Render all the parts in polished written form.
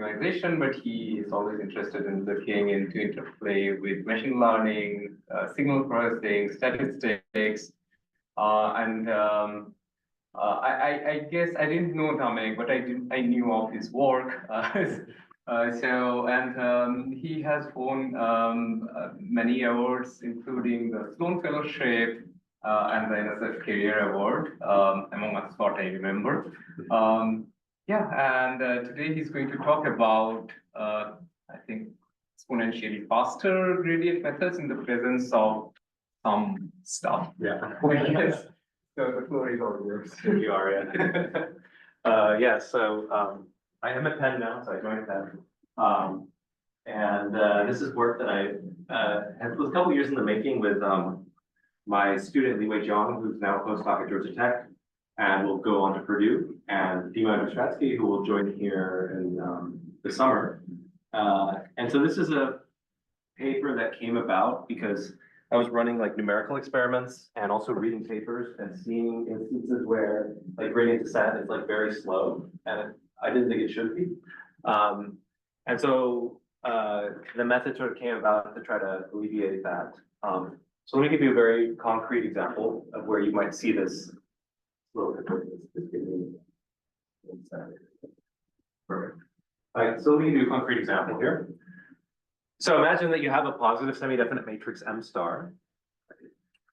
organization, but he is always interested in looking into interplay with machine learning, signal processing, statistics, I guess I didn't know Dominic, but I knew of his work. He has won many awards, including the Sloan Fellowship and the NSF Career Award, among us, what I remember. Today he's going to talk about, I think, exponentially faster gradient methods in the presence of some stuff. Yeah. Yes. So the floor is all yours. Here you are, yeah. I am at Penn now, so I joined Penn. This is work that it was a couple years in the making with my student Li Wei Jiang, who's now a postdoc at Georgia Tech, and will go on to Purdue, and Dima Ostratsky, who will join here in the summer. So this is a paper that came about because I was running like numerical experiments and also reading papers and seeing instances where like gradient descent is like very slow, and I didn't think it should be. The method sort of came about to try to alleviate that. So let me give you a very concrete example of where you might see this. Perfect. All right, so let me give you a concrete example here. So imagine that you have a positive semi-definite matrix M star,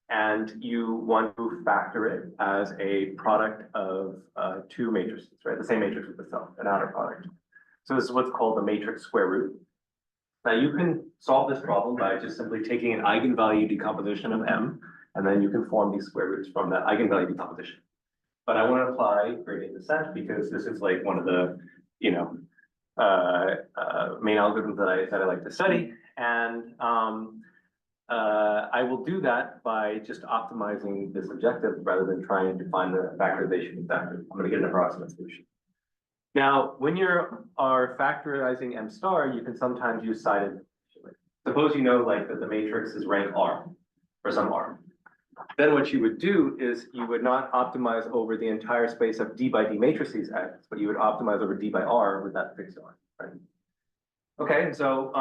and you want to factor it as a product of two matrices, right? The same matrix with itself, an outer product. So this is what's called the matrix square root. Now you can solve this problem by just simply taking an eigenvalue decomposition of M, and then you can form these square roots from that eigenvalue decomposition. But I want to apply gradient descent because this is like one of the, main algorithms that I like to study, and I will do that by just optimizing this objective rather than trying to find the factorization exactly. I'm going to get an approximate solution. Now, when you are factorizing M star, you can sometimes use sided. Suppose you know like that the matrix is rank R for some R. Then what you would do is you would not optimize over the entire space of D by D matrices X, but you would optimize over D by R with that fixed R, right? Okay, so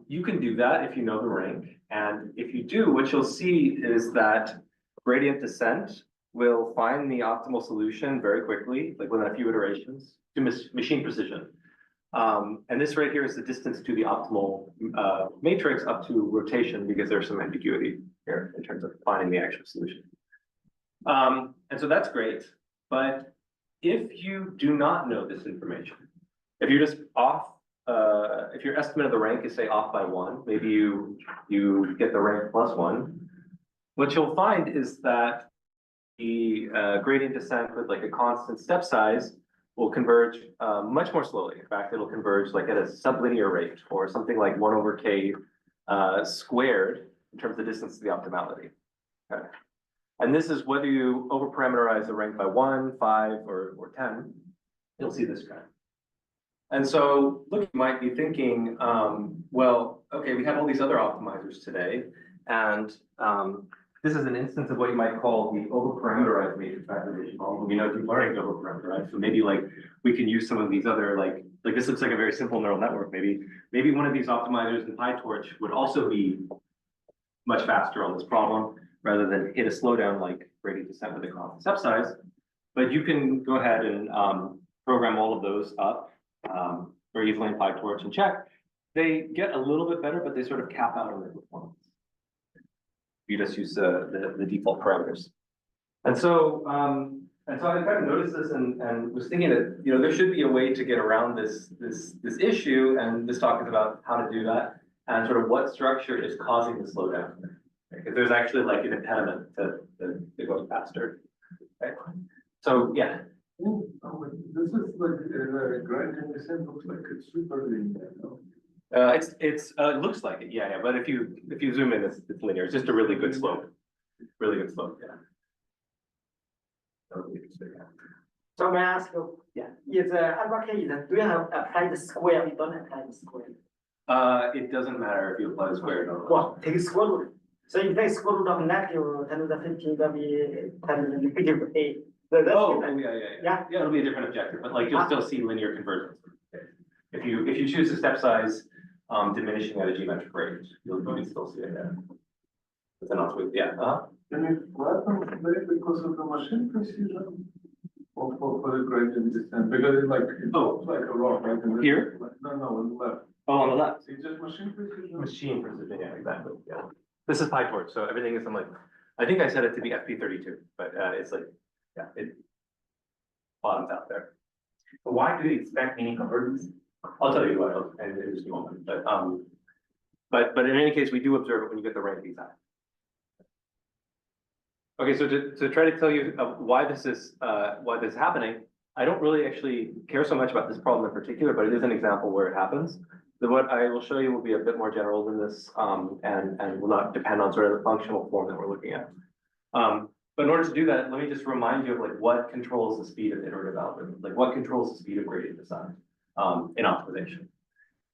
you can do that if you know the rank. And if you do, what you'll see is that gradient descent will find the optimal solution very quickly, like within a few iterations, to machine precision. And this right here is the distance to the optimal matrix up to rotation, because there's some ambiguity here in terms of finding the actual solution. And so that's great. But if you do not know this information, if you're just off, if your estimate of the rank is say off by 1, maybe you get the rank plus 1, what you'll find is that the gradient descent with like a constant step size will converge much more slowly. In fact, it'll converge like at a sublinear rate, or something like 1 over k squared in terms of the distance to the optimality. Okay. And this is whether you overparameterize the rank by 1, 5, or 10, you'll see this trend. And so, look, you might be thinking, well, okay, we have all these other optimizers today, and this is an instance of what you might call the overparameterized matrix factorization problem. We know deep learning is overparameterized, so maybe like we can use some of these other like this looks like a very simple neural network. Maybe one of these optimizers in PyTorch would also be much faster on this problem rather than hit a slowdown like gradient descent with a constant step size. But you can go ahead and program all of those up very easily in PyTorch and check. They get a little bit better, but they sort of cap out on their performance. You just use the default parameters. And so I kind of noticed this and was thinking that there should be a way to get around this issue, and this talk is about how to do that and sort of what structure is causing the slowdown. If there's actually like an impediment to going faster. Okay. So yeah. This is like gradient descent looks like it's super linear, no? It looks like it, yeah. But if you zoom in, it's linear. It's just a really good slope, yeah. That would be interesting. Yeah. So may I ask you? Yeah. Is alpha k do you have applied the square? You don't apply the square. It doesn't matter if you apply the square or not. Well, take square root. So if you take square root of negative 10 to the 15, that'll be 10 to the negative 8. So Yeah, it'll be a different objective, but like you'll still see linear convergence. If you choose a step size diminishing at a geometric rate, you'll still see it there. It's a nonsmooth, yeah. Can you flatten it because of the machine precision? Or for the gradient descent? Because it's like, looks like a rock, right? And Here? No, on the left. Oh, on the left. It's just machine precision? Machine precision, yeah, exactly, yeah. This is PyTorch, so everything is like, I think I set it to be FP32, but it's like, yeah, it bottoms out there. But why do you expect any convergence? I'll tell you what, in just a moment, but in any case, we do observe it when you get the rank exact. Okay, so to try to tell you why this is happening, I don't really actually care so much about this problem in particular, but it is an example where it happens. What I will show you will be a bit more general than this, and will not depend on sort of the functional form that we're looking at. But in order to do that, let me just remind you of like what controls the speed of iterative algorithm, like what controls the speed of gradient descent in optimization.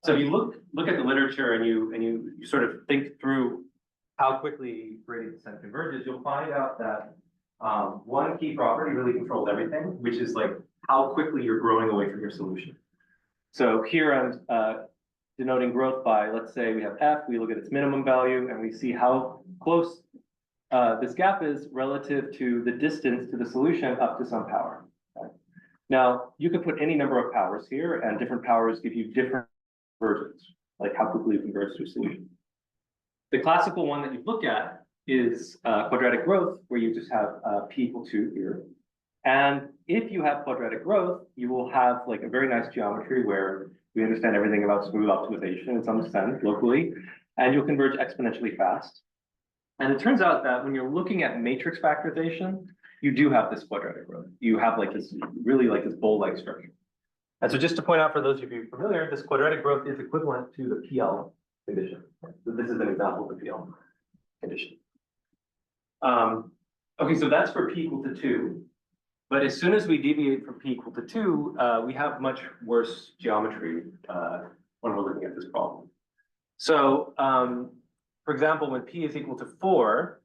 So if you look at the literature and you sort of think through how quickly gradient descent converges, you'll find out that one key property really controls everything, which is like how quickly you're growing away from your solution. So here I'm denoting growth by, let's say we have f, we look at its minimum value, and we see how close this gap is relative to the distance to the solution up to some power. Okay? Now, you could put any number of powers here, and different powers give you different convergence, like how quickly you converge to a solution. The classical one that you look at is quadratic growth, where you just have p equal 2 here. And if you have quadratic growth, you will have like a very nice geometry where we understand everything about smooth optimization in some extent locally, and you'll converge exponentially fast. And it turns out that when you're looking at matrix factorization, you do have this quadratic growth. You have like this really like this bowl-like structure. And so just to point out for those of you familiar, this quadratic growth is equivalent to the PL condition. So this is an example of the PL condition. Okay, so that's for p equal to 2. But as soon as we deviate from p equal to 2, we have much worse geometry when we're looking at this problem. So, for example, when p is equal to 4,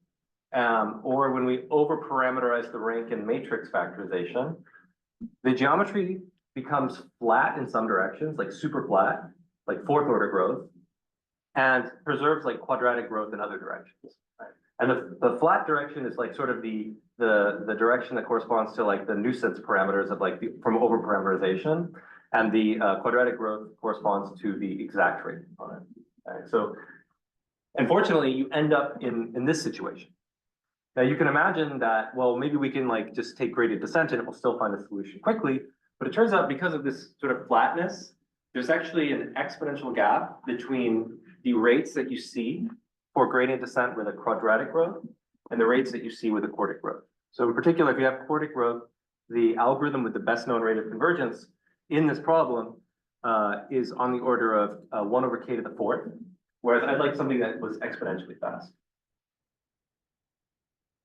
or when we overparameterize the rank in matrix factorization, the geometry becomes flat in some directions, like super flat, like fourth order growth, and preserves like quadratic growth in other directions. Right? And the flat direction is like sort of the direction that corresponds to like the nuisance parameters of like from overparameterization, and the quadratic growth corresponds to the exact rate component. Okay? So unfortunately, you end up in this situation. Now you can imagine that, well, maybe we can like just take gradient descent and it will still find a solution quickly. But it turns out because of this sort of flatness, there's actually an exponential gap between the rates that you see for gradient descent with a quadratic growth and the rates that you see with a quartic growth. So in particular, if you have quartic growth, the algorithm with the best known rate of convergence in this problem is on the order of 1 over k to the 4th, whereas I'd like something that was exponentially fast.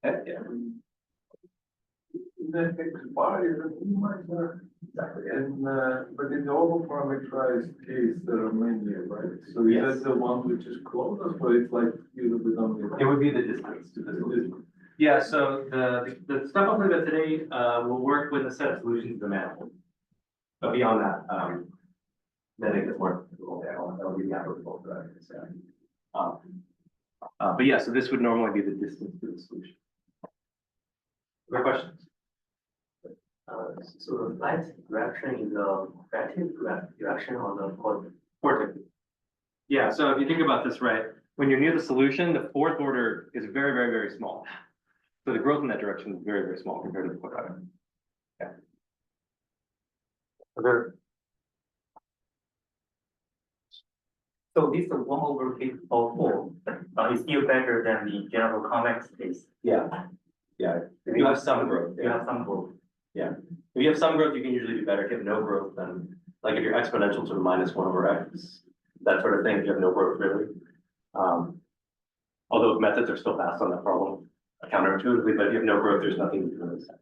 Yeah. The x bar is a minor. Exactly. And but in the overparameterized case, there are many, right? So is Yes. that the one which is closest, or it's like you bit on the? It would be the distance to the solution. Yeah, so the stuff I'll talk about today will work with a set of solutions to the manifold. But beyond that, then it gets more difficult. That'll be the applicable for that. But yeah, so this would normally be the distance to the solution. Other questions? So the flight direction is the relative direction or the Quartic. Yeah, so if you think about this, right, when you're near the solution, the fourth order is very, very, very small. So the growth in that direction is very, very small compared to the quadratic. Yeah. Other. So this 1 over k of 4 is still better than the general convex case. Yeah. Yeah. If you have some growth. You have some growth. Yeah. If you have some growth, you can usually do better. If you have no growth, then like if you're exponential to the minus 1 over x, that sort of thing, if you have no growth really. Although methods are still fast on that problem counterintuitively, but if you have no growth, there's nothing to do with that.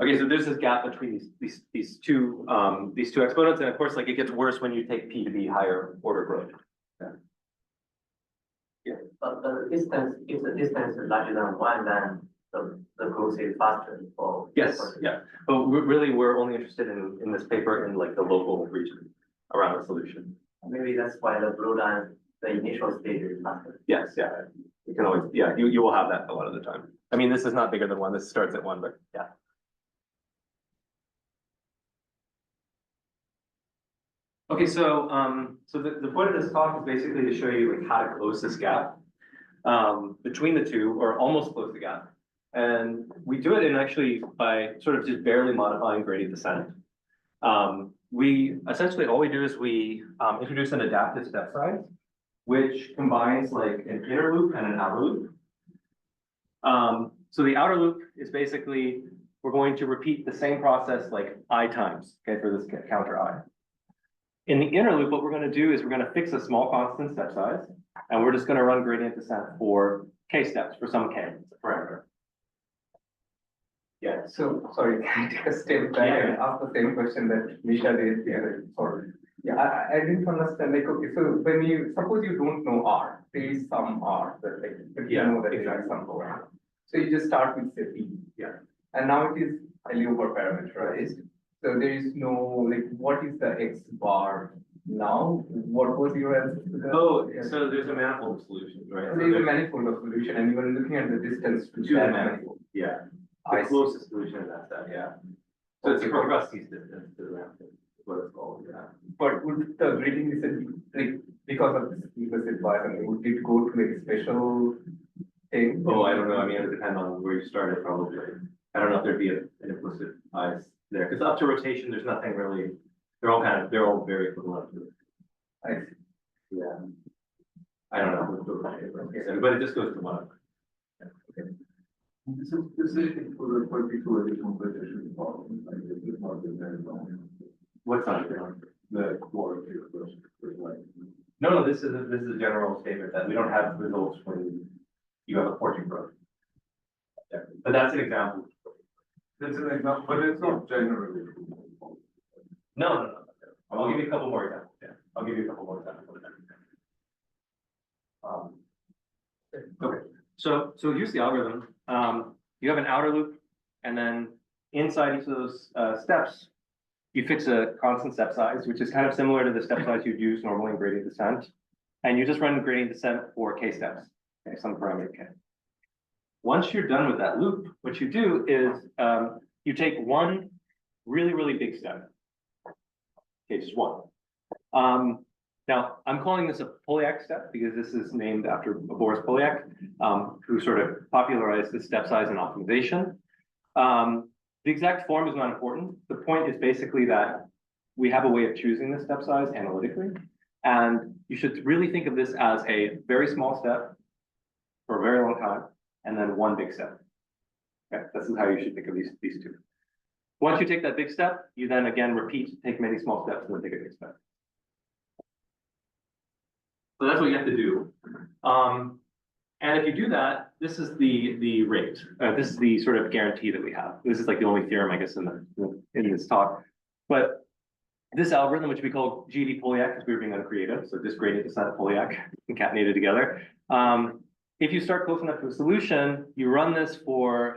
Okay, so there's this gap between these two exponents, and of course, like it gets worse when you take p to be higher order growth. But the distance, if the distance is larger than 1, then the growth is faster for. Yes, yeah, but really, we're only interested in this paper in like the local region around the solution. Maybe that's why the slowdown, the initial stage is faster. Yes, yeah, you can always, yeah, you will have that a lot of the time. I mean, this is not bigger than one, this starts at one, but yeah. Okay, so the point of this talk is basically to show you like how to close this gap between the two, or almost close the gap. And we do it in actually by sort of just barely modifying gradient descent. We essentially, all we do is we introduce an adaptive step size, which combines like an inner loop and an outer loop. So the outer loop is basically, we're going to repeat the same process like I times, okay, for this counter I. In the inner loop, what we're going to do is we're going to fix a small constant step size, and we're just going to run gradient descent for k steps, for some k, it's a parameter. Yeah. So, sorry, can I take a step back and ask the same question that Misha did the other? Sorry. Yeah, I didn't understand. Like, okay, so when you suppose you don't know R, there is some R, but like, but you know that there is some program. So you just start with say P. Yeah. And now it is highly overparameterized. So there is no, like, what is the X bar now? What was your answer to that? Oh, so there's a manifold of solutions, right? So there's a manifold of solution, and you are looking at the distance to that manifold. Yeah. I The closest solution to that, yeah. So it's a Krusky's distance to the manifold, is what it's called, yeah. But would the gradient descent, like, because of this implicit bias, I mean, would it go to a special thing? Oh, I don't know, I mean, it would depend on where you started, probably. I don't know if there'd be an implicit bias there, because up to rotation, there's nothing really, they're all very equivalent. I see. Yeah. I don't know, but it just goes to one. This is specific for the particular competition problem, like this is not the very long. What's on it? The quality of the. No, this is a general statement that we don't have results when you have a portion growth. Yeah, but that's an example. That's an example, but it's not generally. No. I'll give you a couple more examples. Yeah, I'll give you a couple more examples. Okay, so here's the algorithm. You have an outer loop, and then inside each of those steps, you fix a constant step size, which is kind of similar to the step size you'd use normally in gradient descent. And you just run gradient descent for k steps, okay, some parameter k. Once you're done with that loop, what you do is you take one really, really big step. Okay, just one. Now, I'm calling this a Polyak step because this is named after Boris Polyak, who sort of popularized the step size and optimization. The exact form is not important. The point is basically that we have a way of choosing the step size analytically. And you should really think of this as a very small step for a very long time, and then one big step. Okay, this is how you should think of these two. Once you take that big step, you then again repeat, take many small steps, and then take a big step. So that's what you have to do. And if you do that, this is the rate. This is the sort of guarantee that we have. This is like the only theorem, I guess, in this talk. But this algorithm, which we call GD Polyak, because we were being uncreative, so this gradient descent Polyak concatenated together. If you start close enough to a solution, you run this for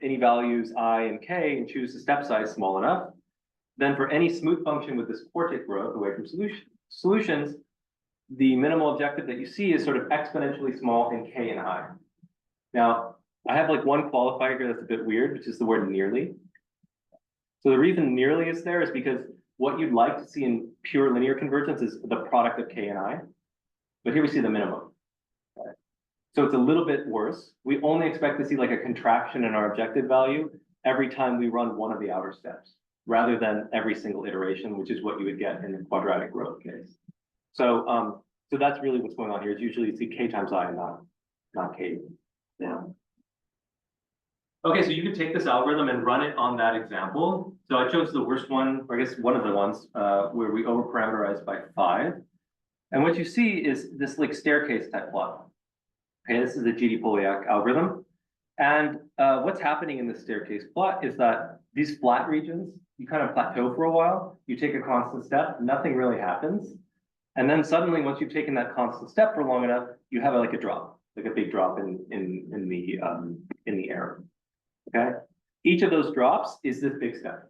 any values I and k and choose the step size small enough. Then for any smooth function with this quartic growth away from solutions, the minimal objective that you see is sort of exponentially small in k and I. Now, I have like one qualifier here that's a bit weird, which is the word nearly. So the reason nearly is there is because what you'd like to see in pure linear convergence is the product of k and I. But here we see the minimum. So it's a little bit worse. We only expect to see like a contraction in our objective value every time we run one of the outer steps, rather than every single iteration, which is what you would get in the quadratic growth case. So so that's really what's going on here. Is usually you see k times I and not k down. Okay, so you could take this algorithm and run it on that example. So I chose the worst one, or I guess one of the ones where we overparameterized by 5. And what you see is this like staircase type plot. Okay, this is the GD Polyak algorithm. And what's happening in the staircase plot is that these flat regions, you kind of plateau for a while, you take a constant step, nothing really happens. And then suddenly, once you've taken that constant step for long enough, you have like a drop, like a big drop in the air. Okay, each of those drops is this big step.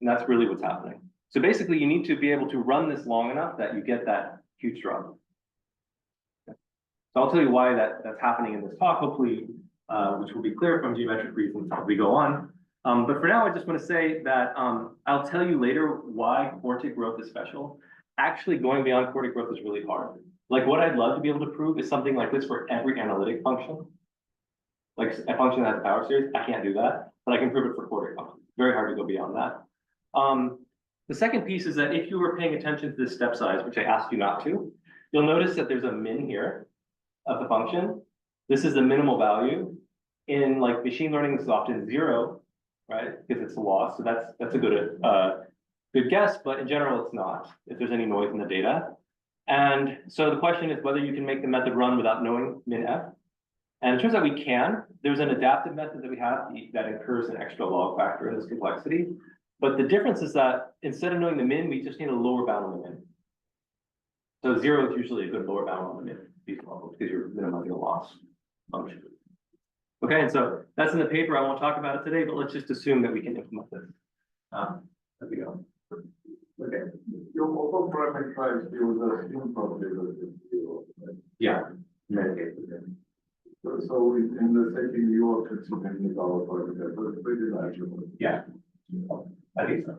And that's really what's happening. So basically, you need to be able to run this long enough that you get that huge drop. Okay. So I'll tell you why that's happening in this talk, hopefully, which will be clear from geometric reasons as we go on. But for now, I just want to say that I'll tell you later why quartic growth is special. Actually, going beyond quartic growth is really hard. Like what I'd love to be able to prove is something like this for every analytic function. Like a function that has power series, I can't do that, but I can prove it for quartic functions. Very hard to go beyond that. The second piece is that if you were paying attention to the step size, which I asked you not to, you'll notice that there's a min here of the function. This is the minimal value. In like machine learning, this is often 0, right? Because it's a loss. So that's a good guess, but in general, it's not, if there's any noise in the data. And so the question is whether you can make the method run without knowing min f. And it turns out we can. There's an adaptive method that we have that incurs an extra log factor in this complexity. But the difference is that instead of knowing the min, we just need a lower bound on the min. So 0 is usually a good lower bound on the min, these levels, because you're minimizing a loss function. Okay, and so that's in the paper. I won't talk about it today, but let's just assume that we can implement this as we go. Okay, your overparameterized field is assumed probably that it's 0, right? Yeah, in many cases. So in the setting you are considering the power parameter, so it's pretty natural. Yeah, I think so.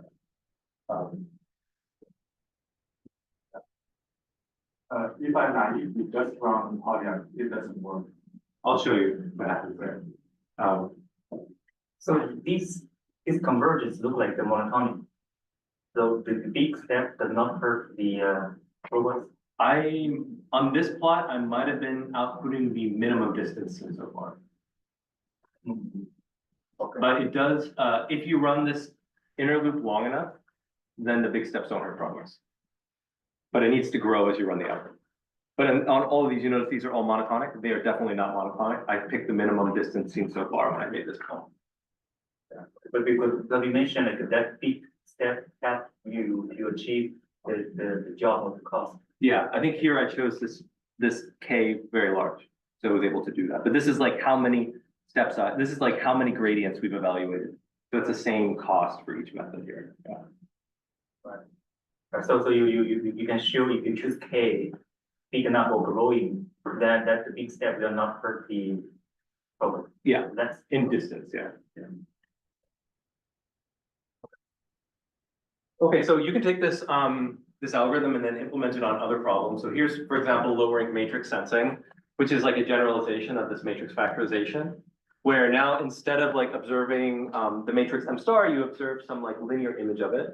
If I'm naive, you just run Polyak, it doesn't work. I'll show you what happens there. So these convergence look like the monotonic. So the big step does not hurt the progress. On this plot, I might have been outputting the minimum distance seen so far. Okay. But it does, if you run this inner loop long enough, then the big steps don't hurt progress. But it needs to grow as you run the outer. But on all of these, you notice these are all monotonic. They are definitely not monotonic. I picked the minimum distance seen so far when I made this call. Yeah. But because you mentioned like that big step help you to achieve the job of the cost. Yeah, I think here I chose this K very large, so I was able to do that. But this is like how many steps, this is like how many gradients we've evaluated. So it's the same cost for each method here. Yeah. Right. So you can show if you choose K big enough or growing, then that the big step will not hurt the problem. Yeah, That's in distance, yeah. Okay, so you can take this this algorithm and then implement it on other problems. So here's, for example, low-rank matrix sensing, which is like a generalization of this matrix factorization, where now instead of like observing the matrix M star, you observe some like linear image of it.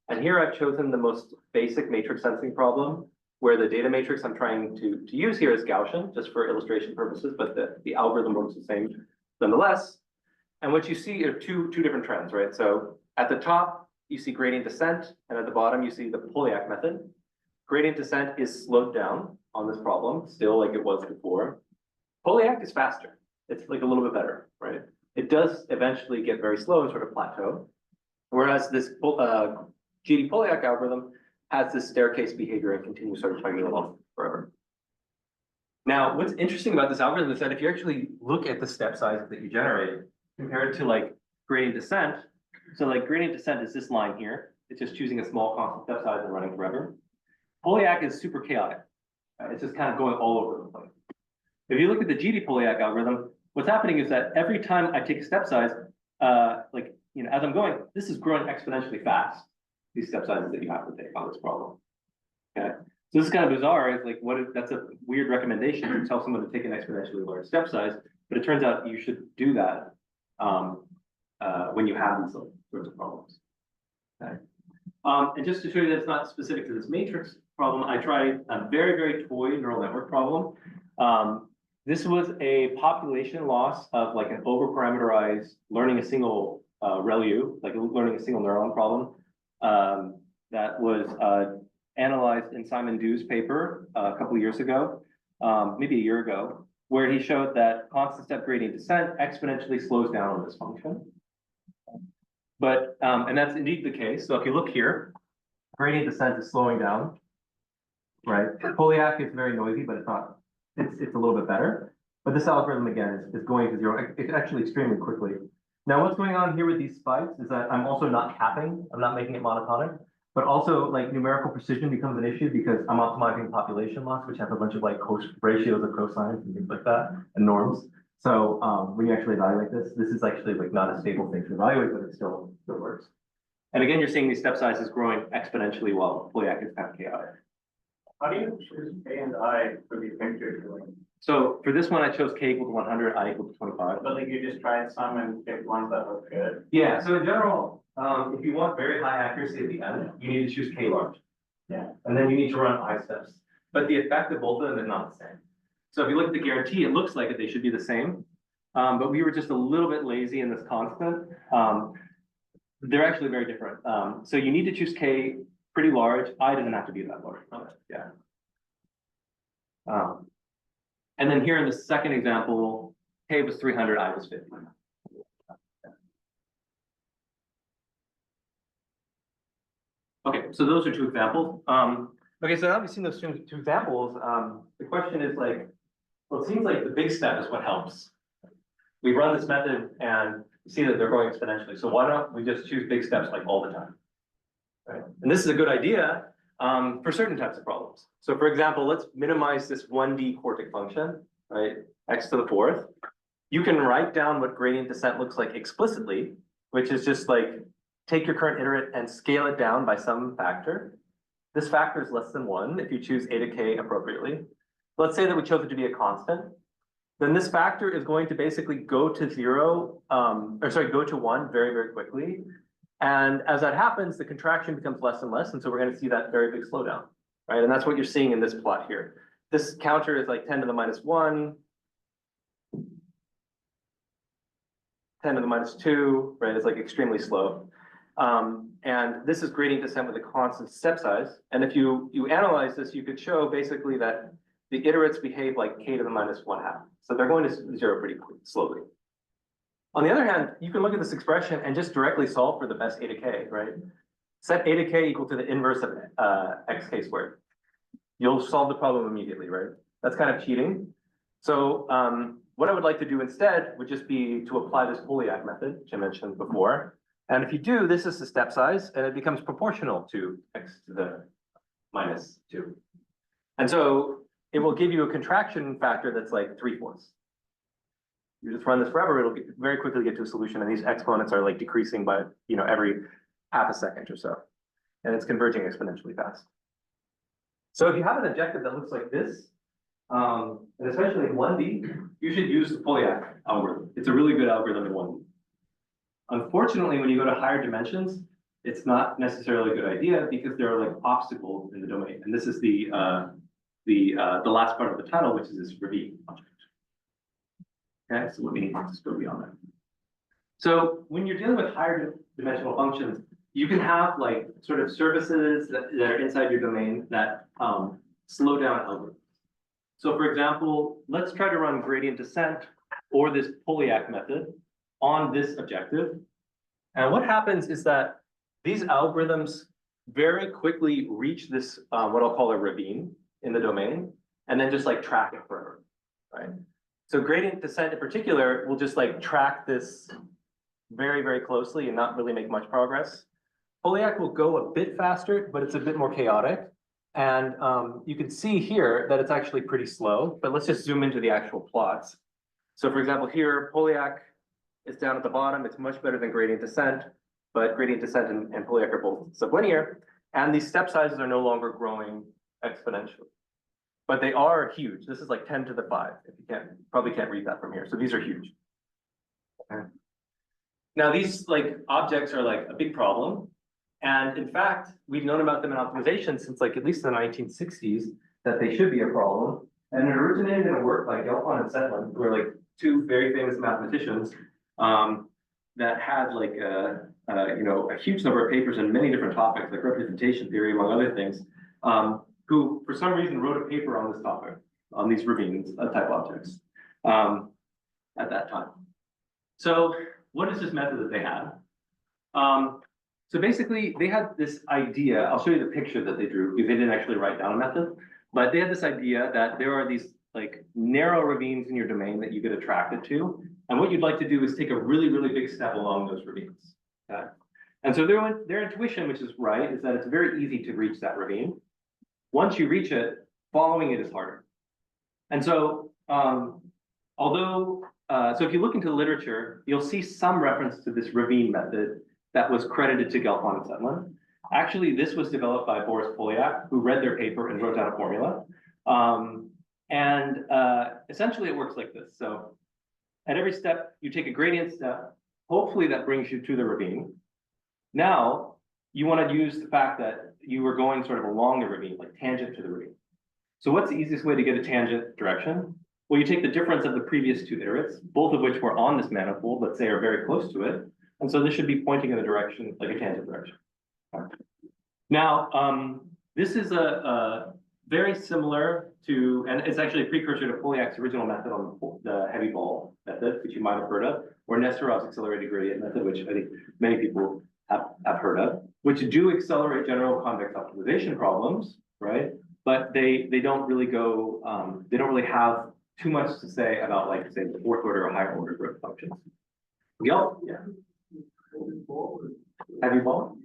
And here I've chosen the most basic matrix sensing problem, where the data matrix I'm trying to use here is Gaussian, just for illustration purposes, but the algorithm works the same nonetheless. And what you see are two different trends, right? So at the top, you see gradient descent, and at the bottom, you see the Polyak method. Gradient descent is slowed down on this problem, still like it was before. Polyak is faster. It's like a little bit better, right? It does eventually get very slow and sort of plateau. Whereas this GD Polyak algorithm has this staircase behavior and continues sort of chugging along forever. Now, what's interesting about this algorithm is that if you actually look at the step sizes that you generate compared to like gradient descent, so like gradient descent is this line here. It's just choosing a small constant step size and running forever. Polyak is super chaotic. It's just kind of going all over the place. If you look at the GD Polyak algorithm, what's happening is that every time I take a step size, like, you know, as I'm going, this is growing exponentially fast, these step sizes that you have to take on this problem. Okay. So this is kind of bizarre. It's like, that's a weird recommendation to tell someone to take an exponentially large step size, but it turns out you should do that when you have these sorts of problems. Okay. And just to show you that it's not specific to this matrix problem, I tried a very, very toy neural network problem. This was a population loss of like an overparameterized learning a single ReLU, like learning a single neuron problem that was analyzed in Simon Dew's paper a couple of years ago, maybe a year ago, where he showed that constant step gradient descent exponentially slows down on this function. But, and that's indeed the case. So if you look here, gradient descent is slowing down, right? Polyak is very noisy, but it's not, it's a little bit better. But this algorithm again is going to zero actually extremely quickly. Now, what's going on here with these spikes is that I'm also not capping, I'm not making it monotonic, but also like numerical precision becomes an issue because I'm optimizing population loss, which has a bunch of like ratios of cosines and things like that and norms. So when you actually evaluate this is actually like not a stable thing to evaluate, but it still works. And again, you're seeing these step sizes growing exponentially while Polyak is kind of chaotic. How do you choose A and I for the vector? So for this one, I chose k equal to 100, I equal to 25. But like you just tried some and picked ones that look good. Yeah, so in general, if you want very high accuracy at the end, you need to choose k large. Yeah. And then you need to run I steps. But the effect of both of them is not the same. So if you look at the guarantee, it looks like they should be the same. But we were just a little bit lazy in this constant. They're actually very different. So you need to choose k pretty large. I doesn't have to be that large. Yeah. And then here in the second example, k was 300, I was 50. Okay, so those are two examples. Okay, so now we've seen those two examples. The question is like, well, it seems like the big step is what helps. We run this method and see that they're growing exponentially. So why don't we just choose big steps like all the time? Right? And this is a good idea for certain types of problems. So for example, let's minimize this 1D quartic function, right? X to the fourth. You can write down what gradient descent looks like explicitly, which is just like take your current iterate and scale it down by some factor. This factor is less than 1 if you choose a to k appropriately. Let's say that we chose it to be a constant. Then this factor is going to basically go to 0, go to 1 very, very quickly. And as that happens, the contraction becomes less and less. And so we're going to see that very big slowdown, right? And that's what you're seeing in this plot here. This counter is like 10 to the minus 1, 10 to the minus 2, right? It's like extremely slow. And this is gradient descent with a constant step size. And if you analyze this, you could show basically that the iterates behave like k to the minus 1/2. So they're going to 0 pretty slowly. On the other hand, you can look at this expression and just directly solve for the best a to k, right? Set a to k equal to the inverse of xk squared. You'll solve the problem immediately, right? That's kind of cheating. So what I would like to do instead would just be to apply this Polyak method, which I mentioned before. And if you do, this is the step size, and it becomes proportional to x to the minus 2. And so it will give you a contraction factor that's like 3/4. You just run this forever, it'll very quickly get to a solution, and these exponents are like decreasing by every half a second or so. And it's converging exponentially fast. So if you have an objective that looks like this, and especially in 1D, you should use the Polyak algorithm. It's a really good algorithm in 1D. Unfortunately, when you go to higher dimensions, it's not necessarily a good idea because there are like obstacles in the domain. And this is the last part of the tunnel, which is this ravine object. Okay, so let me just go beyond that. So when you're dealing with higher dimensional functions, you can have like sort of services that are inside your domain that slow down algorithms. So for example, let's try to run gradient descent or this Polyak method on this objective. And what happens is that these algorithms very quickly reach this, what I'll call a ravine in the domain, and then just like track it forever, right? So gradient descent in particular will just like track this very, very closely and not really make much progress. Polyak will go a bit faster, but it's a bit more chaotic. And you can see here that it's actually pretty slow, but let's just zoom into the actual plots. So for example, here, Polyak is down at the bottom. It's much better than gradient descent, but gradient descent and Polyak are both sublinear. And these step sizes are no longer growing exponentially, but they are huge. This is like 10 to the 5, if you probably can't read that from here. So these are huge. Okay. Now these like objects are like a big problem. And in fact, we've known about them in optimization since like at least the 1960s, that they should be a problem. And it originated in a work by Gelfand and Setland, who are like two very famous mathematicians that had like a huge number of papers on many different topics, like representation theory, among other things, who for some reason wrote a paper on this topic, on these ravines type objects at that time. So what is this method that they had? So basically, they had this idea. I'll show you the picture that they drew because they didn't actually write down a method, but they had this idea that there are these like narrow ravines in your domain that you get attracted to. And what you'd like to do is take a really, really big step along those ravines. Okay? And so their intuition, which is right, is that it's very easy to reach that ravine. Once you reach it, following it is harder. And so, so if you look into the literature, you'll see some reference to this ravine method that was credited to Gelfand and Sedlin. Actually, this was developed by Boris Polyak, who read their paper and wrote down a formula. Essentially, it works like this. So at every step, you take a gradient step. Hopefully, that brings you to the ravine. Now, you want to use the fact that you were going sort of along the ravine, like tangent to the ravine. So what's the easiest way to get a tangent direction? Well, you take the difference of the previous two iterates, both of which were on this manifold, let's say are very close to it. And so this should be pointing in a direction, like a tangent direction. Now, this is a very similar to, and it's actually a precursor to Polyak's original method on the heavy ball method, which you might have heard of, or Nesterov's accelerated gradient method, which I think many people have heard of, which do accelerate general convex optimization problems, right? But they don't really go, they don't really have too much to say about, like, say, the fourth order or higher order growth functions. Yep. Yeah. Heavy ball?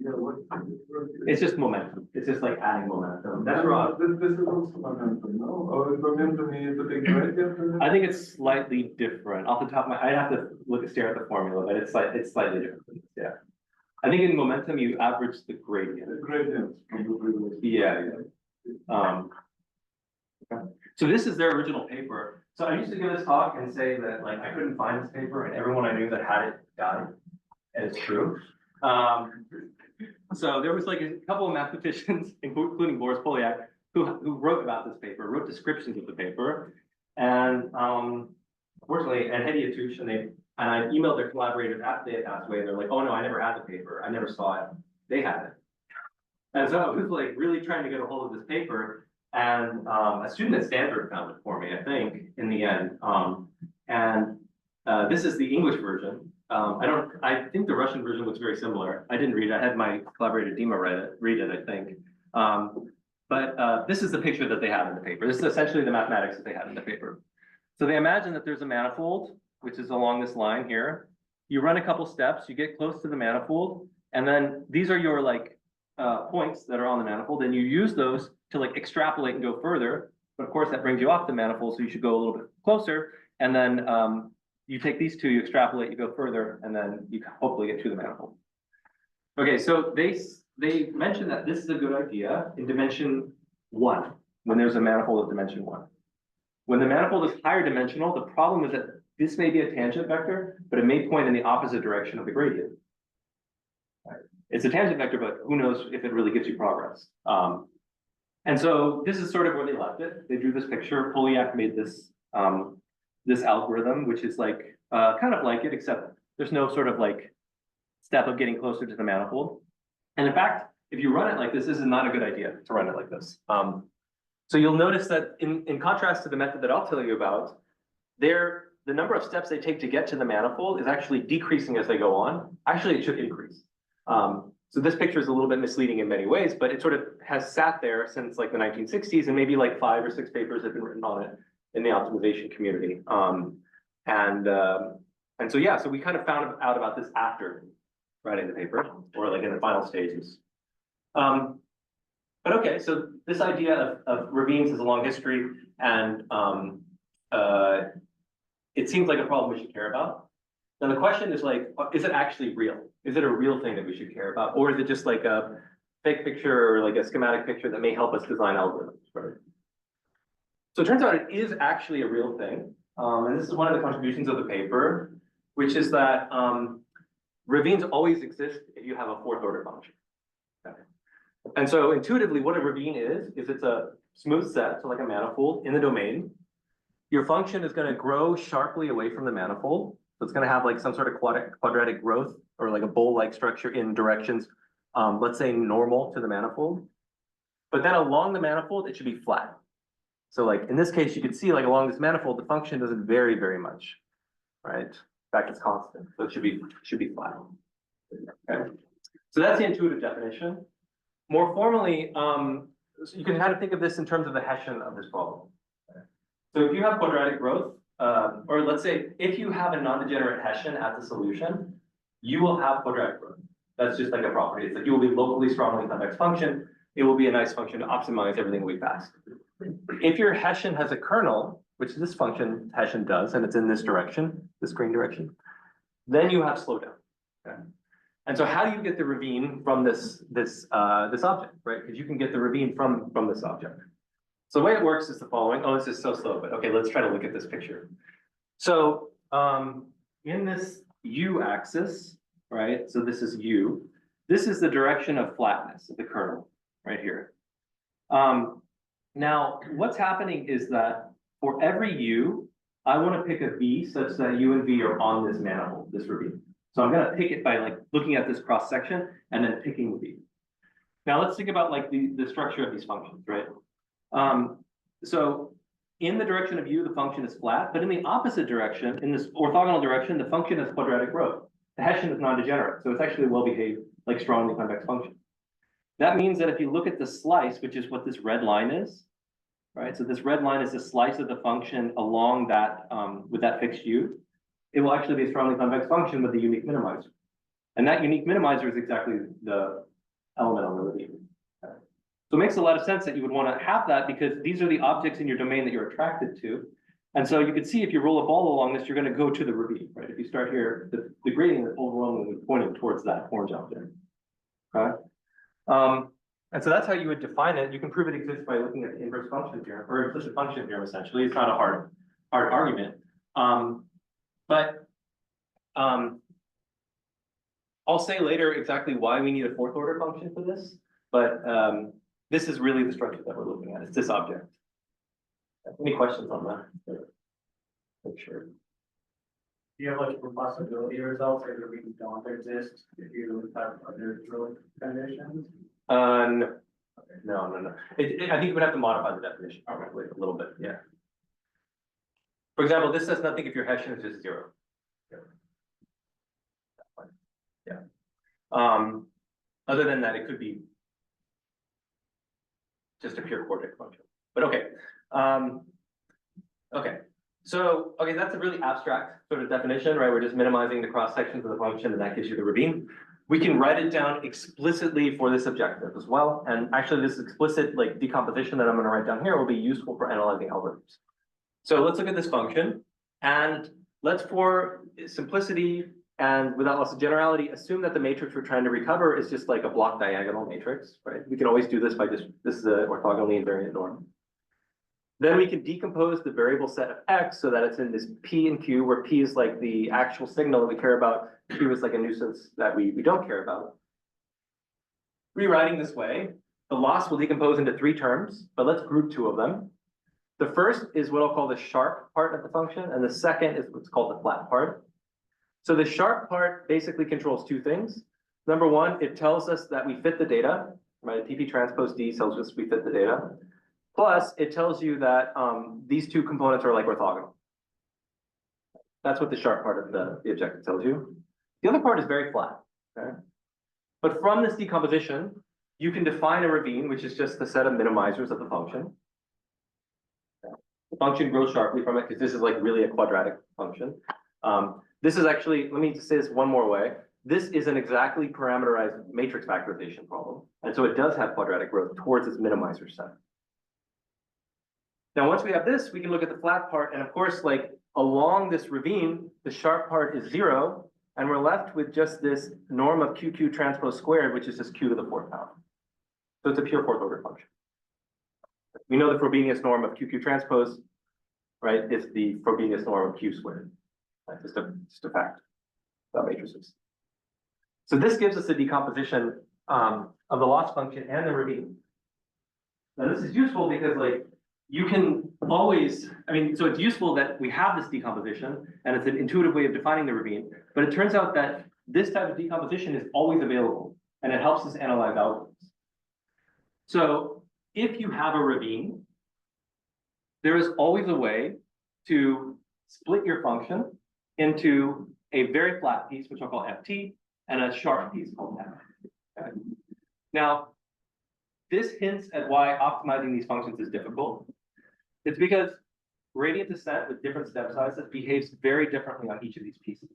It's just momentum. It's just like adding momentum. That's right. This is also momentum, no? Or is momentum is a big gradient? I think it's slightly different. Off the top of my, I'd have to stare at the formula, but it's slightly different. Yeah. I think in momentum you average the gradient. The gradient. Yeah. Okay. So this is their original paper. So I used to give this talk and say that, like, I couldn't find this paper, and everyone I knew that had it died. And it's true. So there was like a couple of mathematicians, including Boris Polyak, who wrote about this paper, wrote descriptions of the paper, and unfortunately, and Hedy Atouche, and I emailed their collaborators after they had passed away. They're like, "Oh no, I never had the paper. I never saw it. They had it." And so I was like really trying to get a hold of this paper, and a student at Stanford found it for me, I think, in the end. This is the English version. I think the Russian version looks very similar. I didn't read it. I had my collaborator Dima read it, I think. But this is the picture that they had in the paper. This is essentially the mathematics that they had in the paper. So they imagine that there's a manifold, which is along this line here. You run a couple steps, you get close to the manifold, and then these are your points that are on the manifold, and you use those to like extrapolate and go further. But of course, that brings you off the manifold, so you should go a little bit closer, and then you take these two, you extrapolate, you go further, and then you hopefully get to the manifold. Okay, so they mentioned that this is a good idea in dimension 1, when there's a manifold of dimension 1. When the manifold is higher dimensional, the problem is that this may be a tangent vector, but it may point in the opposite direction of the gradient. Right. It's a tangent vector, but who knows if it really gives you progress. And so this is sort of where they left it. They drew this picture. Polyak made this this algorithm, which is like kind of like it, except there's no sort of like step of getting closer to the manifold. And in fact, if you run it like this is not a good idea to run it like this. So you'll notice that in contrast to the method that I'll tell you about, the number of steps they take to get to the manifold is actually decreasing as they go on. Actually, it should increase. So this picture is a little bit misleading in many ways, but it sort of has sat there since like the 1960s, and maybe like 5 or 6 papers have been written on it in the optimization community. And so yeah, so we kind of found out about this after writing the paper, or like in the final stages. But okay, so this idea of ravines has a long history, and it seems like a problem we should care about. Now the question is like, is it actually real? Is it a real thing that we should care about? Or is it just like a fake picture or like a schematic picture that may help us design algorithms, right? So it turns out it is actually a real thing. And this is one of the contributions of the paper, which is that ravines always exist if you have a fourth order function. Okay. And so intuitively, what a ravine is it's a smooth set, so like a manifold in the domain. Your function is going to grow sharply away from the manifold. So it's going to have like some sort of quadratic growth or like a bowl-like structure in directions, let's say normal to the manifold. But then along the manifold, it should be flat. So like in this case, you could see like along this manifold, the function doesn't vary very much, right? In fact, it's constant. So it should be flat. Okay. So that's the intuitive definition. More formally, so you can kind of think of this in terms of the Hessian of this problem. So if you have quadratic growth, or let's say if you have a non-degenerate Hessian at the solution, you will have quadratic growth. That's just like a property. It's like you will be locally strongly convex function. It will be a nice function to optimize everything we pass. If your Hessian has a kernel, which this function Hessian does, and it's in this direction, this green direction, then you have slowdown. Okay? And so how do you get the ravine from this object, right? Because you can get the ravine from this object. So the way it works is the following. Oh, this is so slow, but okay, let's try to look at this picture. So in this U axis, right? So this is U. This is the direction of flatness of the kernel, right here. Now, what's happening is that for every U, I want to pick a V such that U and V are on this manifold, this ravine. So I'm going to pick it by like looking at this cross section and then picking V. Now let's think about like the structure of these functions, right? So in the direction of U, the function is flat, but in the opposite direction, in this orthogonal direction, the function has quadratic growth. The Hessian is non-degenerate, so it's actually a well-behaved, like strongly convex function. That means that if you look at the slice, which is what this red line is, right? So this red line is the slice of the function along that, with that fixed U. It will actually be a strongly convex function with the unique minimizer. And that unique minimizer is exactly the element on the ravine. Okay. So it makes a lot of sense that you would want to have that because these are the objects in your domain that you're attracted to. And so you can see if you roll a ball along this, you're going to go to the ravine, right? If you start here, the gradient is overwhelmingly pointing towards that orange object. Okay. And so that's how you would define it. You can prove it exists by looking at the inverse function theorem or implicit function theorem, essentially. It's not a hard argument. I'll say later exactly why we need a fourth order function for this, but this is really the structure that we're looking at. It's this object. Any questions on that? Make sure. Do you have like possibility results that really don't exist if you have other drilling conditions? No. No. I think we would have to modify the definition probably a little bit. Yeah. For example, this says nothing if your Hessian is just 0. Yeah. Other than that, it could be just a pure quadratic function. But okay. Okay. So, okay, that's a really abstract sort of definition, right? We're just minimizing the cross sections of the function and that gives you the ravine. We can write it down explicitly for this objective as well. And actually this explicit like decomposition that I'm going to write down here will be useful for analyzing algorithms. So let's look at this function and let's, for simplicity and without loss of generality, assume that the matrix we're trying to recover is just like a block diagonal matrix, right? We can always do this by just, this is an orthogonally invariant norm. Then we can decompose the variable set of X so that it's in this P and Q, where P is like the actual signal that we care about, Q is like a nuisance that we don't care about. Rewriting this way, the loss will decompose into 3 terms, but let's group 2 of them. The first is what I'll call the sharp part of the function, and the second is what's called the flat part. So the sharp part basically controls 2 things. Number 1, it tells us that we fit the data, right? PP transpose D tells us we fit the data. Plus, it tells you that these 2 components are like orthogonal. That's what the sharp part of the objective tells you. The other part is very flat. Okay? But from this decomposition, you can define a ravine, which is just the set of minimizers of the function. The function grows sharply from it because this is like really a quadratic function. This is actually, let me just say this one more way. This is an exactly parameterized matrix factorization problem. And so it does have quadratic growth towards its minimizer set. Now, once we have this, we can look at the flat part. And of course, like along this ravine, the sharp part is 0. And we're left with just this norm of QQ transpose squared, which is just Q to the 4th power. So it's a pure 4th order function. We know the Frobenius norm of QQ transpose, right, is the Frobenius norm of Q squared. Right? Just a fact about matrices. So this gives us a decomposition of the loss function and the ravine. Now this is useful because like you can always, I mean, so it's useful that we have this decomposition and it's an intuitive way of defining the ravine, but it turns out that this type of decomposition is always available and it helps us analyze algorithms. So if you have a ravine, there is always a way to split your function into a very flat piece, which I'll call FT, and a sharp piece called F. Okay. Now, this hints at why optimizing these functions is difficult. It's because gradient descent with different step sizes behaves very differently on each of these pieces.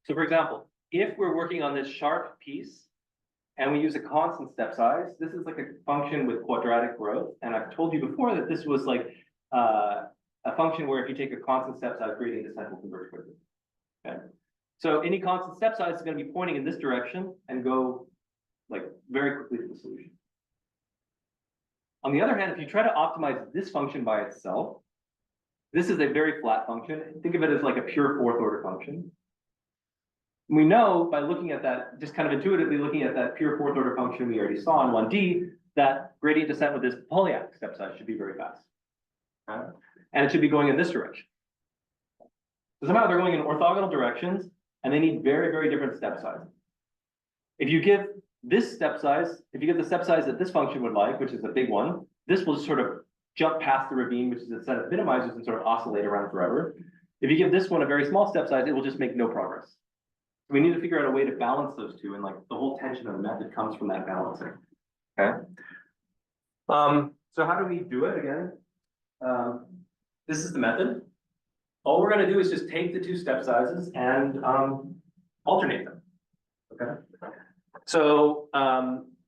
So for example, if we're working on this sharp piece and we use a constant step size, this is like a function with quadratic growth. And I've told you before that this was like a function where if you take a constant step size, gradient descent will converge quickly. Okay. So any constant step size is going to be pointing in this direction and go like very quickly to the solution. On the other hand, if you try to optimize this function by itself, this is a very flat function. Think of it as like a pure fourth order function. We know by looking at that, just kind of intuitively looking at that pure fourth order function we already saw in 1D, that gradient descent with this Polyak step size should be very fast. And it should be going in this direction. So somehow they're going in orthogonal directions and they need very, very different step sizes. If you give this step size, if you give the step size that this function would like, which is a big one, this will sort of jump past the ravine, which is a set of minimizers and sort of oscillate around forever. If you give this one a very small step size, it will just make no progress. We need to figure out a way to balance those two, and like the whole tension of the method comes from that balancing. Okay. So how do we do it again? This is the method. All we're going to do is just take the two step sizes and alternate them. Okay. So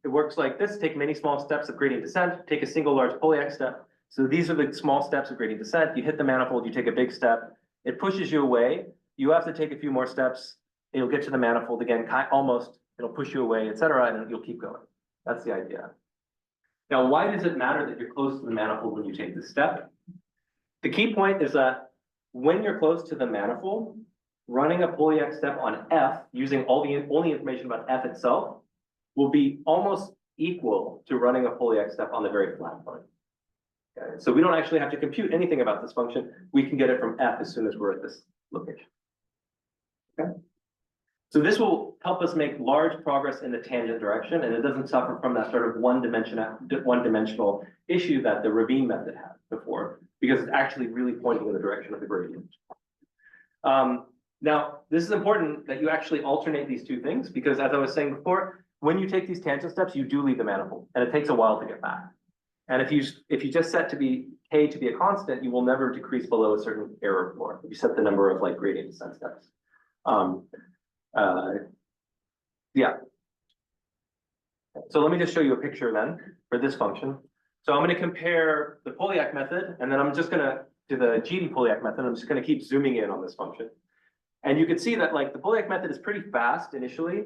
it works like this: take many small steps of gradient descent, take a single large Polyak step. So these are the small steps of gradient descent. You hit the manifold, you take a big step. It pushes you away. You have to take a few more steps. It'll get to the manifold again, almost, it'll push you away, etc., and you'll keep going. That's the idea. Now, why does it matter that you're close to the manifold when you take this step? The key point is that when you're close to the manifold, running a Polyak step on F, using only information about F itself, will be almost equal to running a Polyak step on the very flat point. Okay? So we don't actually have to compute anything about this function. We can get it from F as soon as we're at this location. Okay? So this will help us make large progress in the tangent direction, and it doesn't suffer from that sort of one-dimensional issue that the Ravine method had before, because it's actually really pointing in the direction of the gradient. Now, this is important that you actually alternate these two things, because as I was saying before, when you take these tangent steps, you do leave the manifold, and it takes a while to get back. And if you just set k to be a constant, you will never decrease below a certain error floor. If you set the number of like gradient descent steps. Yeah. So let me just show you a picture then for this function. So I'm going to compare the Polyak method, and then I'm just going to do the GD Polyak method. I'm just going to keep zooming in on this function. And you can see that like the Polyak method is pretty fast initially,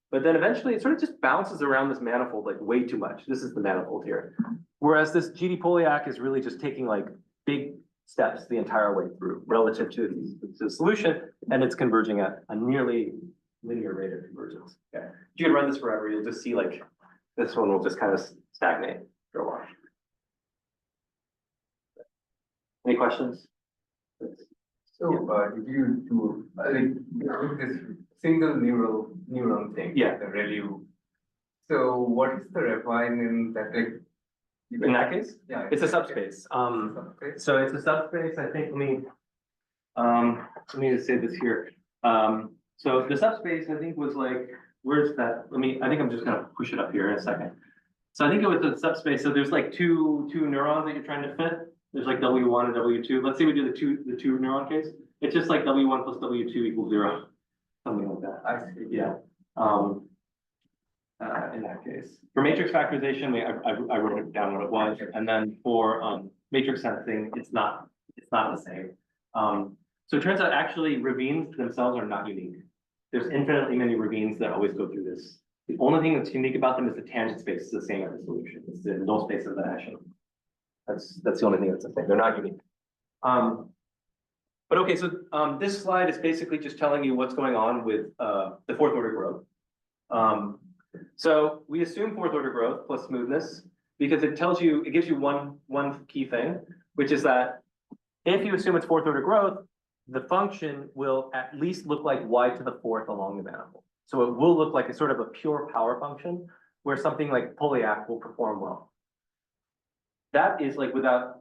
but then eventually it sort of just bounces around this manifold like way too much. This is the manifold here. Whereas this GD Polyak is really just taking like big steps the entire way through relative to the solution, and it's converging at a nearly linear rate of convergence. Okay. If you could run this forever, you'll just see like this one will just kind of stagnate for a while. Any questions? So if you do like this single neuron thing, yeah, the ReLU. So what is the Ravine in that? Like, in that case, yeah, it's a subspace. So it's a subspace. I think let me just say this here. So the subspace I think was like, where's that? I think I'm just gonna push it up here in a second. So I think it was a subspace. So there's like two neurons that you're trying to fit. There's like W1 and W2. Let's say we do the two neuron case. It's just like W1 plus W2 equals 0. Something like that. I see. Yeah. In that case. For matrix factorization, I wrote it down what it was. And then for matrix sensing, it's not the same. So it turns out actually ravines themselves are not unique. There's infinitely many ravines that always go through this. The only thing that's unique about them is the tangent space is the same as the solution. It's the null space of the hashing. That's the only thing that's the same. They're not unique. But okay, so this slide is basically just telling you what's going on with the fourth order growth. So we assume fourth order growth plus smoothness because it gives you one key thing, which is that if you assume it's fourth order growth, the function will at least look like y to the fourth along the manifold. So it will look like a sort of a pure power function where something like Polyak will perform well. That is like without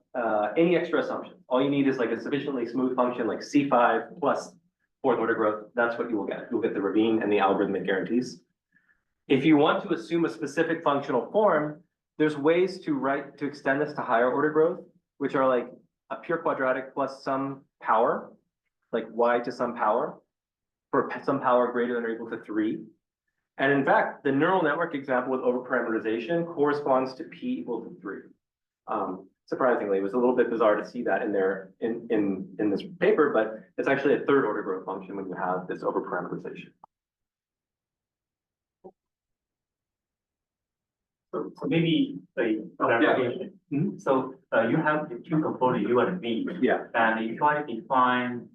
any extra assumptions. All you need is like a sufficiently smooth function like C5 plus fourth order growth. That's what you will get. You'll get the Ravine and the algorithmic guarantees. If you want to assume a specific functional form, there's ways to extend this to higher order growth, which are like a pure quadratic plus some power, like y to some power, for some power greater than or equal to 3. And in fact, the neural network example with overparameterization corresponds to p equal to 3. Surprisingly, it was a little bit bizarre to see that in there in this paper, but it's actually a third order growth function when you have this overparameterization. So maybe a clarification. So you have the two components, U and V. Yeah. And you try to define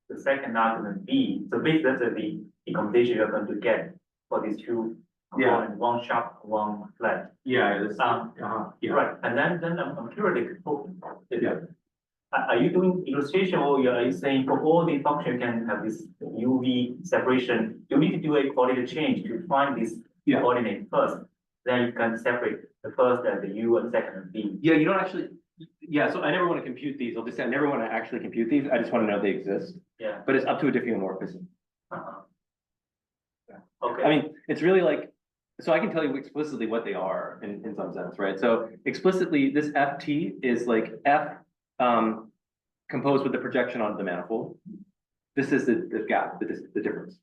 the second argument V. So basically that's the decomposition you're going to get for these two components, one sharp, one flat. Yeah. Yeah. Right. And then I'm curious. Are you doing illustration, or are you saying for all the functions you can have this UV separation? You need to do a coordinate change to find this coordinate first. Then you can separate the first and the U and second and V. Yeah, you don't actually. Yeah, so I never want to compute these. I'll just say I never want to actually compute these. I just want to know they exist. Yeah. But it's up to a diffeomorphism. Okay. I mean, it's really like, so I can tell you explicitly what they are in some sense, right? So explicitly, this FT is like F composed with the projection onto the manifold. This is the gap, the difference.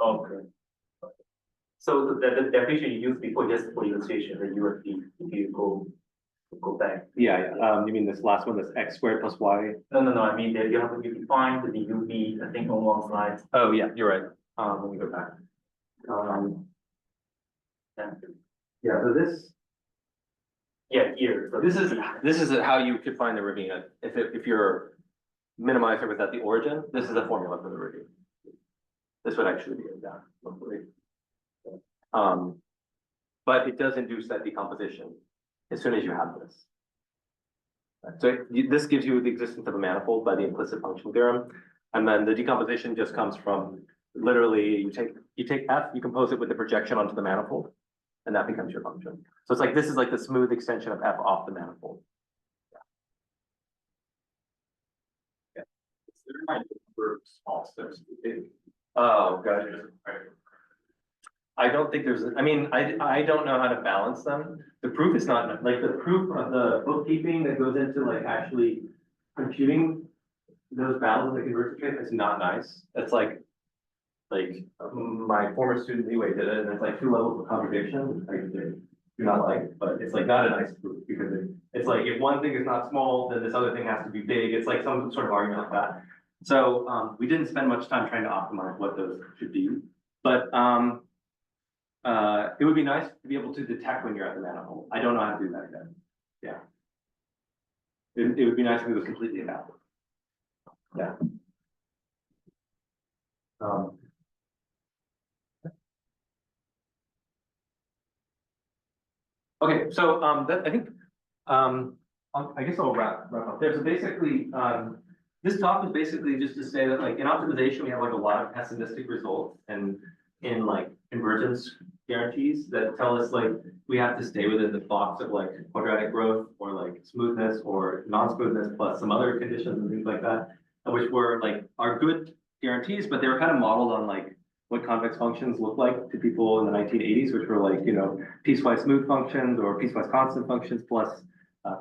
Okay. So the definition you used before, just for illustration, the U and V, if you go back. Yeah. You mean this last one, this x squared plus y? No. I mean, you have to define the UV, I think, on one slide. Oh, yeah, you're right. Let me go back. Yeah, so this. Yeah, here. So This is how you could find the ravine. If your minimizer was at the origin, this is a formula for the ravine. This would actually be it down, hopefully. But it does induce that decomposition as soon as you have this. So this gives you the existence of a manifold by the implicit function theorem. And then the decomposition just comes from literally you take F, you compose it with the projection onto the manifold, and that becomes your function. So it's like this is like the smooth extension of F off the manifold. Yeah. There might be small steps. Oh, gotcha. I don't think there's, I mean, I don't know how to balance them. The proof is not, like the proof of the bookkeeping that goes into like actually computing those values in the convergence rate is not nice. It's like my former student Leeway did it, and it's like 2 levels of computation, which I do not like, but it's like not a nice proof because it's like if one thing is not small, then this other thing has to be big. It's like some sort of argument like that. So we didn't spend much time trying to optimize what those should be, but it would be nice to be able to detect when you're at the manifold. I don't know how to do that yet. Yeah. It would be nice if it was completely adaptive. Yeah. Okay, so that I think I guess I'll wrap up there. So basically, this talk is basically just to say that like in optimization we have like a lot of pessimistic results, and in like convergence guarantees that tell us like we have to stay within the box of like quadratic growth or like smoothness or non-smoothness plus some other conditions and things like that, which were like are good guarantees, but they were kind of modeled on like what convex functions look like to people in the 1980s, which were like, you know, piecewise smooth functions or piecewise constant functions plus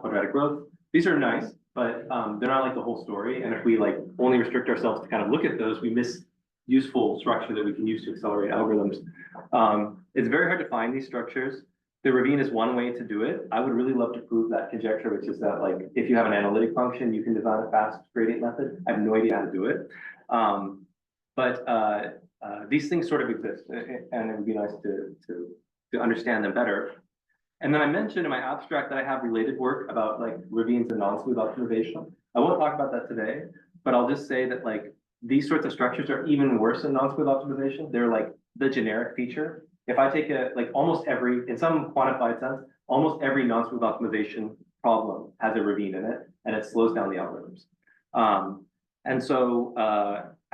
quadratic growth. These are nice, but they're not like the whole story. And if we like only restrict ourselves to kind of look at those, we miss useful structure that we can use to accelerate algorithms. It's very hard to find these structures. The ravine is one way to do it. I would really love to prove that conjecture, which is that like if you have an analytic function, you can design a fast gradient method. I have no idea how to do it. These things sort of exist, and it would be nice to understand them better. And then I mentioned in my abstract that I have related work about like ravines and non-smooth optimization. I won't talk about that today, but I'll just say that like these sorts of structures are even worse in non-smooth optimization. They're like the generic feature. If I take like almost every, in some quantified sense, almost every non-smooth optimization problem has a ravine in it, and it slows down the algorithms.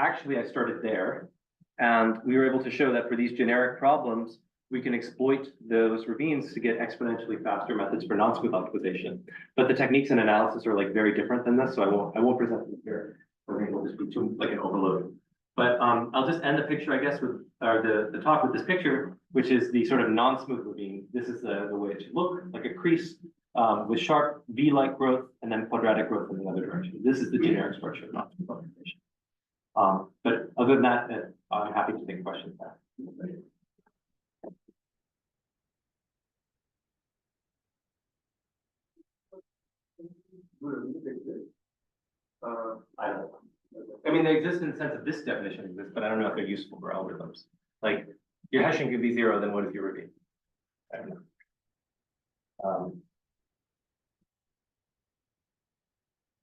Actually I started there, and we were able to show that for these generic problems, we can exploit those ravines to get exponentially faster methods for non-smooth optimization. But the techniques and analysis are like very different than this, so I won't present them here. I think it'll just be too like an overload. But I'll just end the picture, I guess, with the talk with this picture, which is the sort of non-smooth ravine. This is the way it should look, like a crease with sharp V-like growth and then quadratic growth in the other direction. This is the generic structure of nonsmooth factorization. But other than that, I'm happy to take questions now. I don't know. I mean, they exist in the sense of this definition exists, but I don't know if they're useful for algorithms. Like, your hashing could be 0, then what is your ravine? I don't know.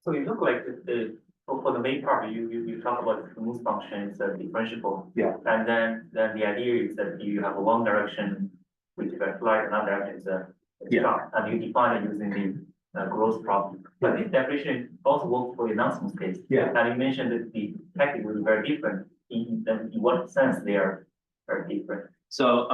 So you look like for the main part, you talk about the smooth function, it's a differentiable. Yeah. And then the idea is that you have a one direction which is a flight, another direction is a sharp, and you define it using the growth problem. But this definition also works for the non-smooth case. Yeah. And you mentioned that the technique will be very different. In what sense they are very different? So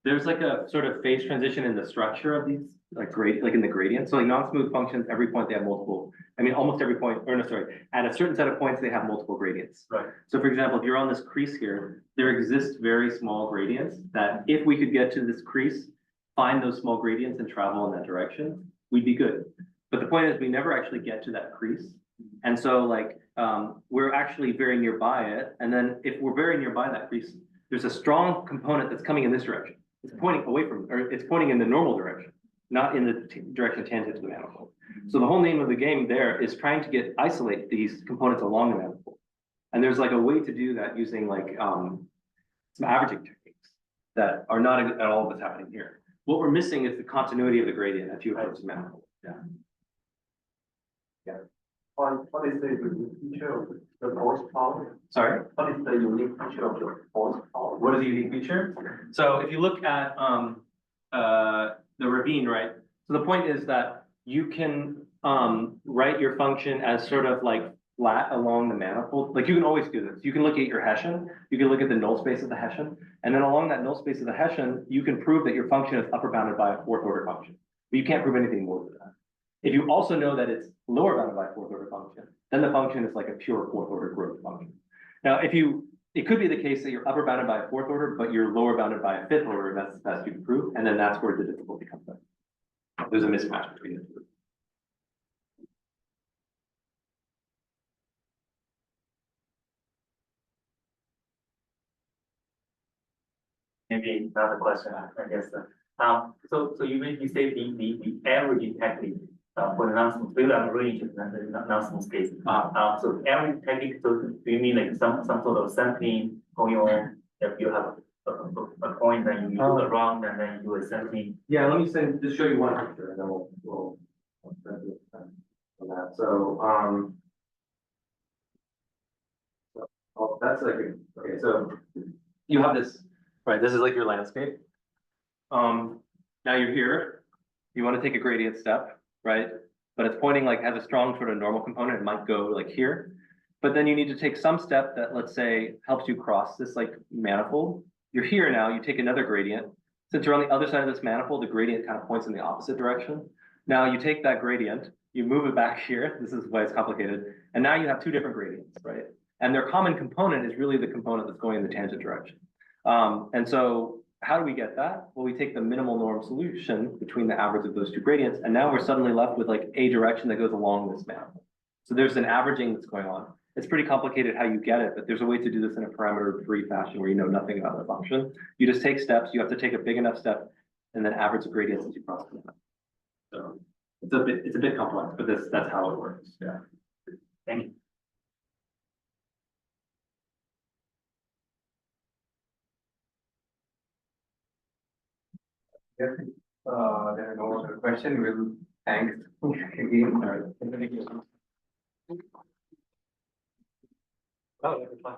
there's like a sort of phase transition in the structure of these, like in the gradient. So like non-smooth functions, every point they have multiple. I mean, almost every point, or no, sorry, at a certain set of points they have multiple gradients. Right. So for example, if you're on this crease here, there exist very small gradients that if we could get to this crease, find those small gradients and travel in that direction, we'd be good. But the point is we never actually get to that crease. And so like we're actually very nearby it. And then if we're very nearby that crease, there's a strong component that's coming in this direction. It's pointing away from, or it's pointing in the normal direction, not in the direction tangent to the manifold. So the whole name of the game there is trying to isolate these components along the manifold. And there's like a way to do that using like some averaging techniques that are not at all what's happening here. What we're missing is the continuity of the gradient at you approach the manifold. Yeah. Yeah. What is the unique feature of the force power? Sorry? What is the unique feature of the force power? What is a unique feature? So if you look at the ravine, right? So the point is that you can write your function as sort of like flat along the manifold. Like you can always do this. You can look at your Hessian, you can look at the null space of the Hessian, and then along that null space of the Hessian, you can prove that your function is upper bounded by a fourth order function. But you can't prove anything more than that. If you also know that it's lower bounded by a fourth order function, then the function is like a pure fourth order growth function. Now, it could be the case that you're upper bounded by a fourth order, but you're lower bounded by a fifth order, and that's the best you can prove, and then that's where the difficulty comes in. There's a mismatch between the two. Maybe another question, I guess. So you say the averaging technique for the non-smooth, we have range in the non-smooth case. So average technique, so do you mean like some sort of sampling going on? If you have a point, then you do around, and then you do a sampling. Yeah, let me just show you one picture, and then we'll spend time on that. So that's like okay. So you have this. Right, this is like your landscape. Now you're here, you want to take a gradient step, right? But it's pointing like has a strong sort of normal component, it might go like here. But then you need to take some step that, let's say, helps you cross this like manifold. You're here now, you take another gradient. Since you're on the other side of this manifold, the gradient kind of points in the opposite direction. Now you take that gradient, you move it back here, this is why it's complicated, and now you have two different gradients, right? And their common component is really the component that's going in the tangent direction. And so how do we get that? Well, we take the minimal norm solution between the average of those two gradients, and now we're suddenly left with like a direction that goes along this manifold. So there's an averaging that's going on. It's pretty complicated how you get it, but there's a way to do this in a parameter-free fashion where you know nothing about the function. You just take steps, you have to take a big enough step, and then average the gradients as you cross them. So it's a bit complex, but that's how it works. Yeah. Thank you. Yes, there are no other questions. We'll thanks again. Oh, yeah, it's fine.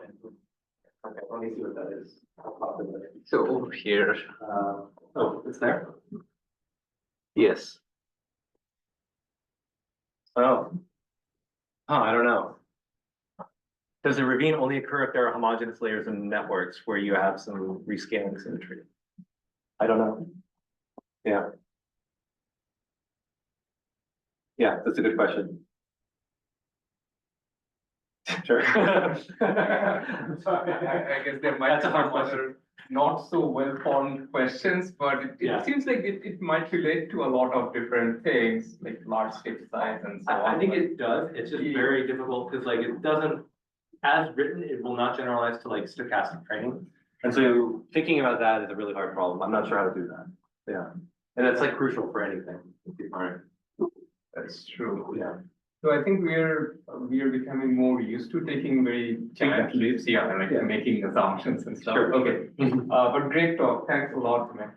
Okay, let me see what that is. So over here. Oh, it's there? Yes. Oh. I don't know. Does a ravine only occur if there are homogeneous layers in networks where you have some rescaling symmetry? I don't know. Yeah. Yeah, that's a good question. Sure. I guess there might That's be a hard some question. other not so well-formed questions, but Yeah. it seems like it might relate to a lot of different things, like large step size and so on. I think it does, it's just very difficult, because like it doesn't, as written, it will not generalize to like stochastic training. And so thinking about that is a really hard problem, I'm not sure how to do that, yeah. And that's like crucial for anything. That's true. Yeah. So I think we are becoming more used to taking very giant leaps, yeah, and like Yeah. making assumptions and stuff. Sure. Okay, but great talk. Thanks a lot, man.